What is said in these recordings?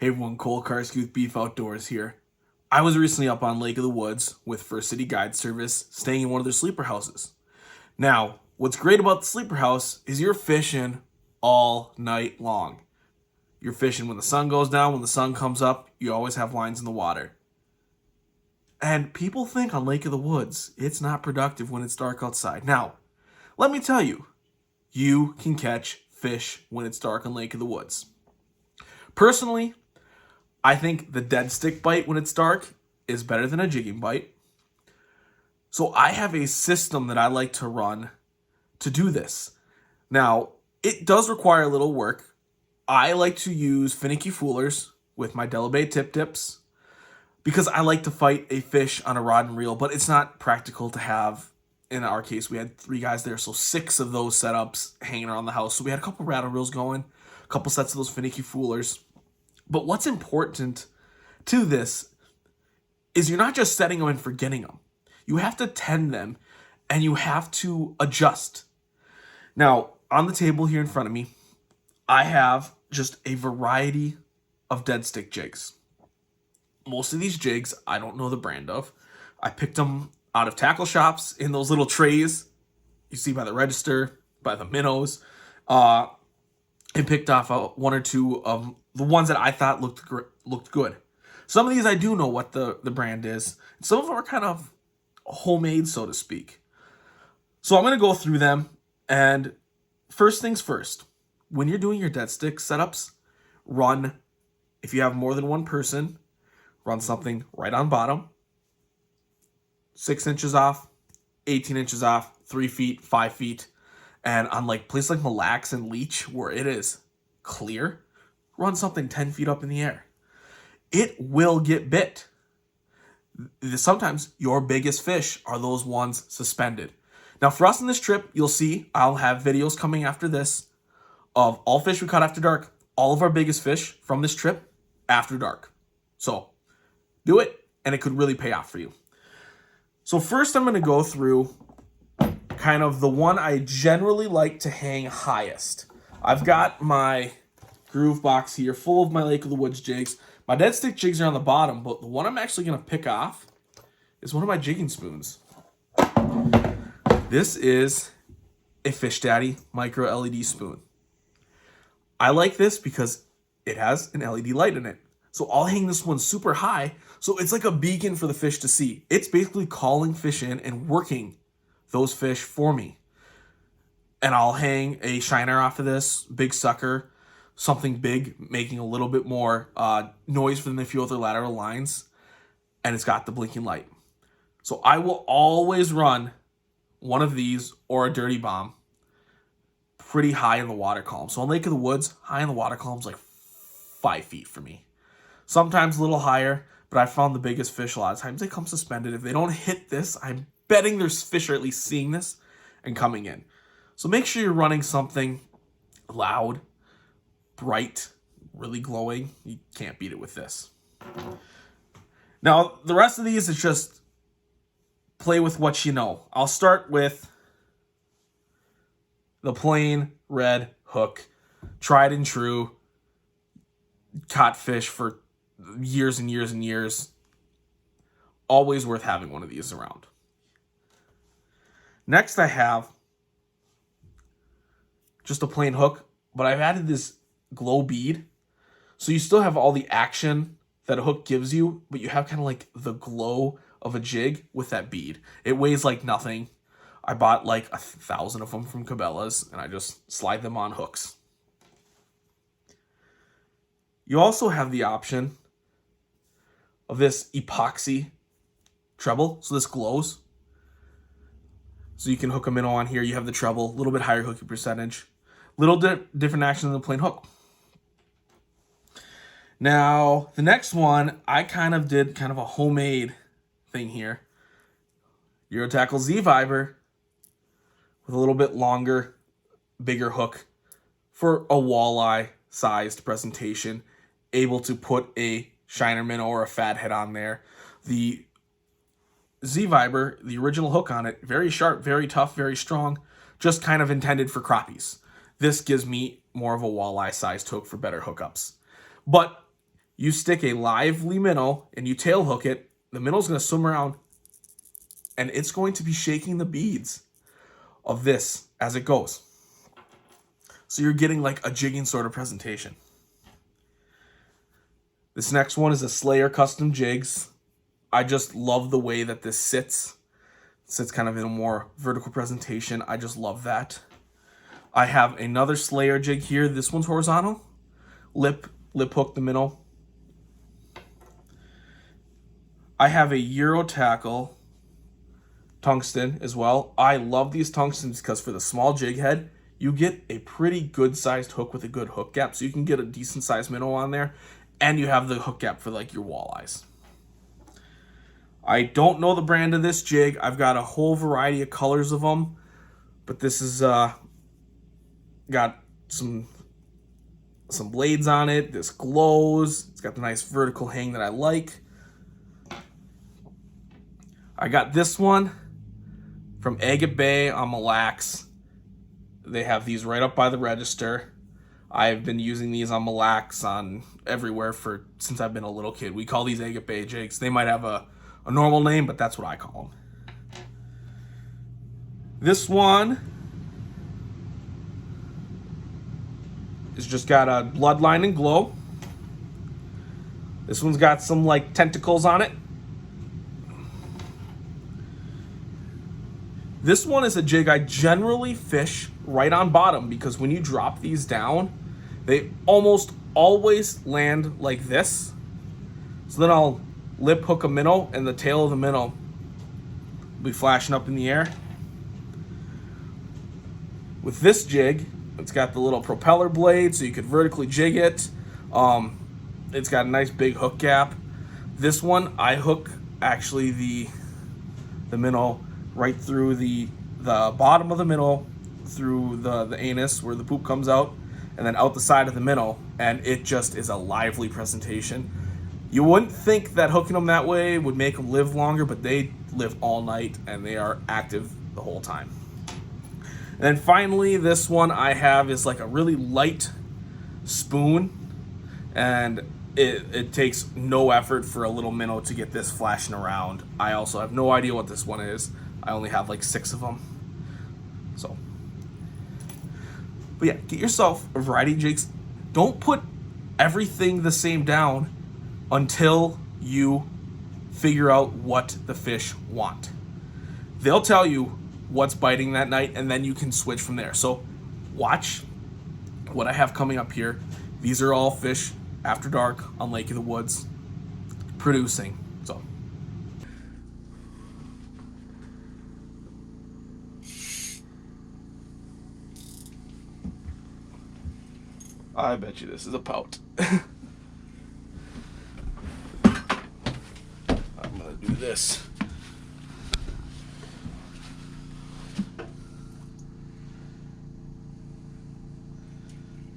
Hey everyone, Cole Karski with Beef Outdoors here. I was recently up on Lake of the Woods with First City Guide Service, staying in one of their sleeper houses. Now, what's great about the sleeper house is you're fishing all night long. You're fishing when the sun goes down, when the sun comes up, you always have lines in the water. And people think on Lake of the Woods, it's not productive when it's dark outside. Now, let me tell you, you can catch fish when it's dark on Lake of the Woods. Personally, I think the dead stick bite when it's dark is better than a jigging bite. So I have a system that I like to run to do this. Now, it does require a little work. I like to use finicky foolers with my Della Bay tip tips because I like to fight a fish on a rod and reel, but it's not practical to have. In our case, we had 3 guys there, so 6 of those setups hanging around the house. So we had a couple rattle reels going, a couple sets of those finicky foolers. But what's important to this is you're not just setting them and forgetting them. You have to tend them and you have to adjust. Now, on the table here in front of me, I have just a variety of dead stick jigs. Most of these jigs, I don't know the brand of. I picked them out of tackle shops in those little trays you see by the register, by the minnows, and picked off 1 or 2 of the ones that I thought looked good. Some of these I do know what the brand is. Some of them are kind of homemade, so to speak. So I'm going to go through them, and first things first, when you're doing your dead stick setups, run, if you have more than one person, run something right on bottom, 6 inches off, 18 inches off, 3 feet, 5 feet. And on like places like Mille Lacs and Leech, where it is clear, run something 10 feet up in the air. It will get bit. Sometimes your biggest fish are those ones suspended. Now for us on this trip, you'll see I'll have videos coming after this of all fish we caught after dark, all of our biggest fish from this trip after dark. So do it, and it could really pay off for you. So first I'm going to go through kind of the one I generally like to hang highest. I've got my groove box here full of my Lake of the Woods jigs. My dead stick jigs are on the bottom, but the one I'm actually going to pick off is one of my jigging spoons. This is a Fish Daddy micro LED spoon. I like this because it has an LED light in it. So I'll hang this one super high, so it's like a beacon for the fish to see. It's basically calling fish in and working those fish for me. And I'll hang a shiner off of this, big sucker, something big, making a little bit more noise for them to feel with their lateral lines, and it's got the blinking light. So I will always run one of these or a dirty bomb pretty high in the water column. So on Lake of the Woods, high in the water column is like 5 feet for me. Sometimes a little higher, but I found the biggest fish a lot of times they come suspended. If they don't hit this, I'm betting there's fish are at least seeing this and coming in. So make sure you're running something loud, bright, really glowing. You can't beat it with this. Now, the rest of these is just play with what you know. I'll start with the plain red hook, tried and true, caught fish for years and years and years. Always worth having one of these around. Next I have just a plain hook, but I've added this glow bead. So you still have all the action that a hook gives you, but you have kind of like the glow of a jig with that bead. It weighs like nothing. I bought like 1,000 of them from Cabela's, and I just slide them on hooks. You also have the option of this epoxy treble. So this glows. So you can hook a minnow on here. You have the treble, a little bit higher hooking percentage. Little different action than the plain hook. Now, the next one, I did kind of a homemade thing here. Eurotackle Z-Viber with a little bit longer, bigger hook for a walleye-sized presentation. Able to put a shiner minnow or a fathead on there. The Z-Viber, the original hook on it, very sharp, very tough, very strong, just kind of intended for crappies. This gives me more of a walleye-sized hook for better hookups. But You stick a lively minnow and you tail hook it. The minnow's going to swim around and it's going to be shaking the beads of this as it goes. So you're getting like a jigging sort of presentation. This next one is a Slayer Custom Jigs. I just love the way that this sits. It sits kind of in a more vertical presentation. I just love that. I have another Slayer jig here. This one's horizontal. Lip hook the minnow. I have a Euro Tackle tungsten as well. I love these tungstens because for the small jig head, you get a pretty good sized hook with a good hook gap. So you can get a decent sized minnow on there and you have the hook gap for like your walleyes. I don't know the brand of this jig. I've got a whole variety of colors of them, but this is got some blades on it. This glows. It's got the nice vertical hang that I like. I got this one from Agate Bay on Mille Lacs. They have these right up by the register. I've been using these on Mille Lacs on everywhere since I've been a little kid. We call these Agate Bay jigs. They might have a normal name, but that's what I call them. This one is just got a bloodline and glow. This one's got some like tentacles on it. This one is a jig I generally fish right on bottom because when you drop these down, they almost always land like this. So then I'll lip hook a minnow and the tail of the minnow will be flashing up in the air. With this jig, it's got the little propeller blade so you could vertically jig it. It's got a nice big hook gap. This one, I hook actually the minnow right through the bottom of the minnow, through the anus where the poop comes out, and then out the side of the minnow, and it just is a lively presentation. You wouldn't think that hooking them that way would make them live longer, but they live all night and they are active the whole time. And then finally, this one I have is like a really light spoon, and it takes no effort for a little minnow to get this flashing around. I also have no idea what this one is. I only have like 6 of them. So, but yeah, get yourself a variety of jigs. Don't put everything the same down until you figure out what the fish want. They'll tell you what's biting that night, and then you can switch from there. So watch what I have coming up here. These are all fish after dark on Lake of the Woods producing. So I bet you this is a pout. I'm gonna do this.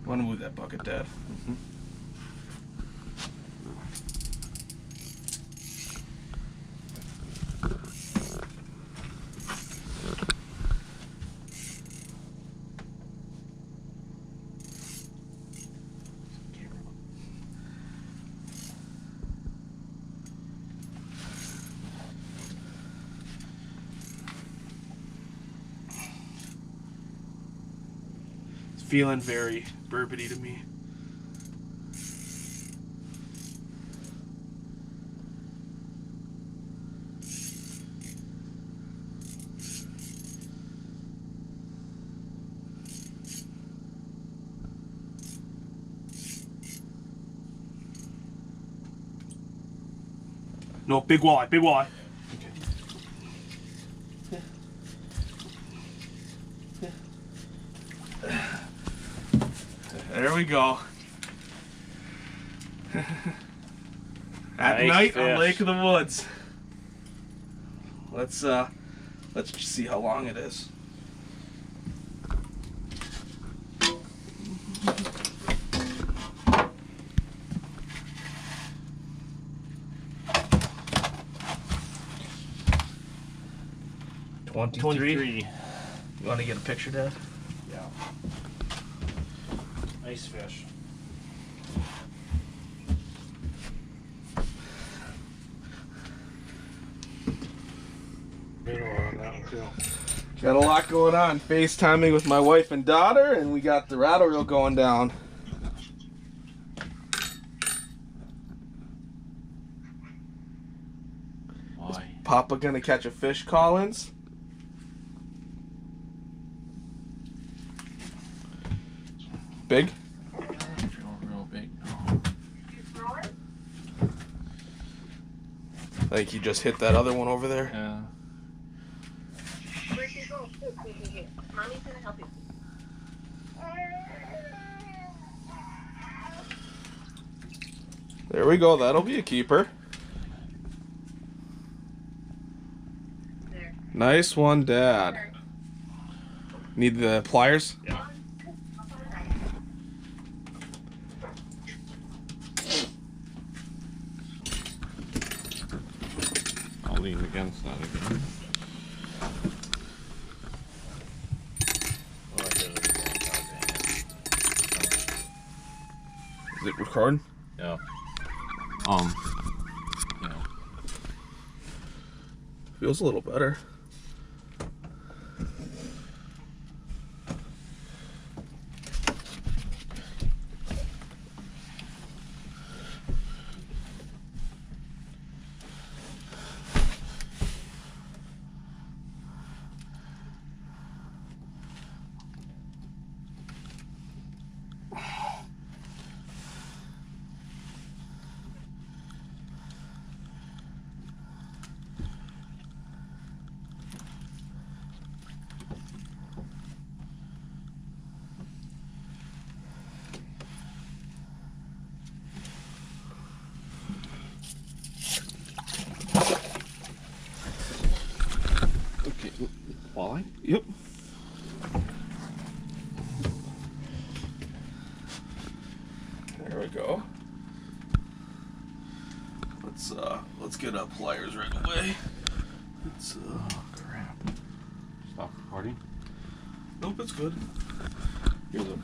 You wanna move that bucket, Dad? Mm-hmm. Feeling very burbity to me. No, big walleye, big walleye. There we go. At Nice night fish. on Lake of the Woods. Let's just see how long it is. $23. You want to get a picture, Dad? Yeah. Nice fish. too. Got a lot going on. FaceTiming with my wife and daughter, and we got the rattle reel going down. Why? Is Papa gonna catch a fish, Collins? Big? Real big. No. I think he just hit that other one over there. Yeah. Where's she going? Mommy's gonna help you. There we go. That'll be a keeper. There. Nice one, Dad. Need the pliers? Yeah. I'll lean against that again. Oh, I did it again. Is it recording? Yeah. Yeah. Feels a little better. Okay. Walleye? Yep. There we go. Let's get up pliers right away. It's Crap. Stop recording. nope, it's good. Here's a. Go.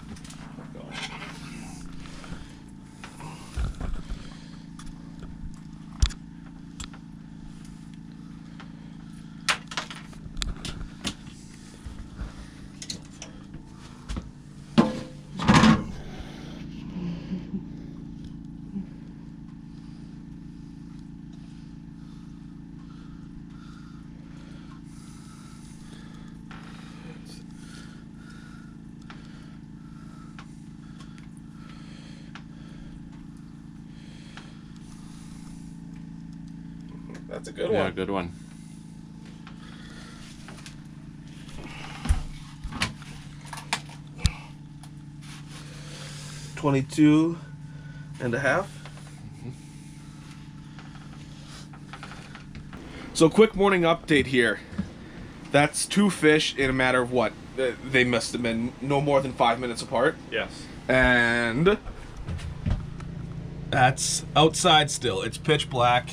That's a good Yeah, one. good one. $22.5. So quick morning update here. That's 2 fish in a matter of what? They must have been no more than 5 minutes apart. Yes. And that's outside still. It's pitch black.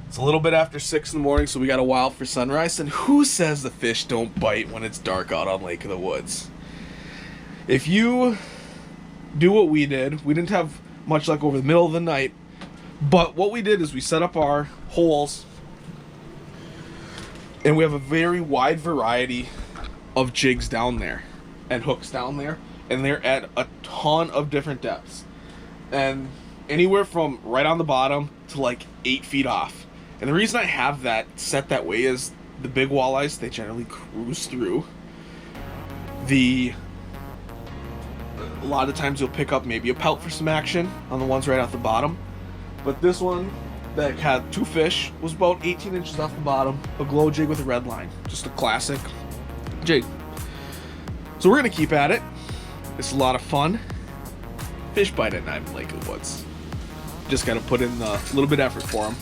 It's a little bit after 6 in the morning, so we got a while for sunrise. And who says the fish don't bite when it's dark out on Lake of the Woods? If you do what we did, we didn't have much luck over the middle of the night, but what we did is we set up our holes, and we have a very wide variety of jigs down there and hooks down there, and they're at a ton of different depths, and anywhere from right on the bottom to like 8 feet off. And the reason I have that set that way is the big walleyes, they generally cruise through. A lot of times you'll pick up maybe a pelt for some action on the ones right off the bottom. But this one that had 2 fish was about 18 inches off the bottom, a glow jig with a red line. Just a classic jig. So we're gonna keep at it. It's a lot of fun. Fish bite at night in Lake of the Woods. Just gotta put in a little bit of effort for them.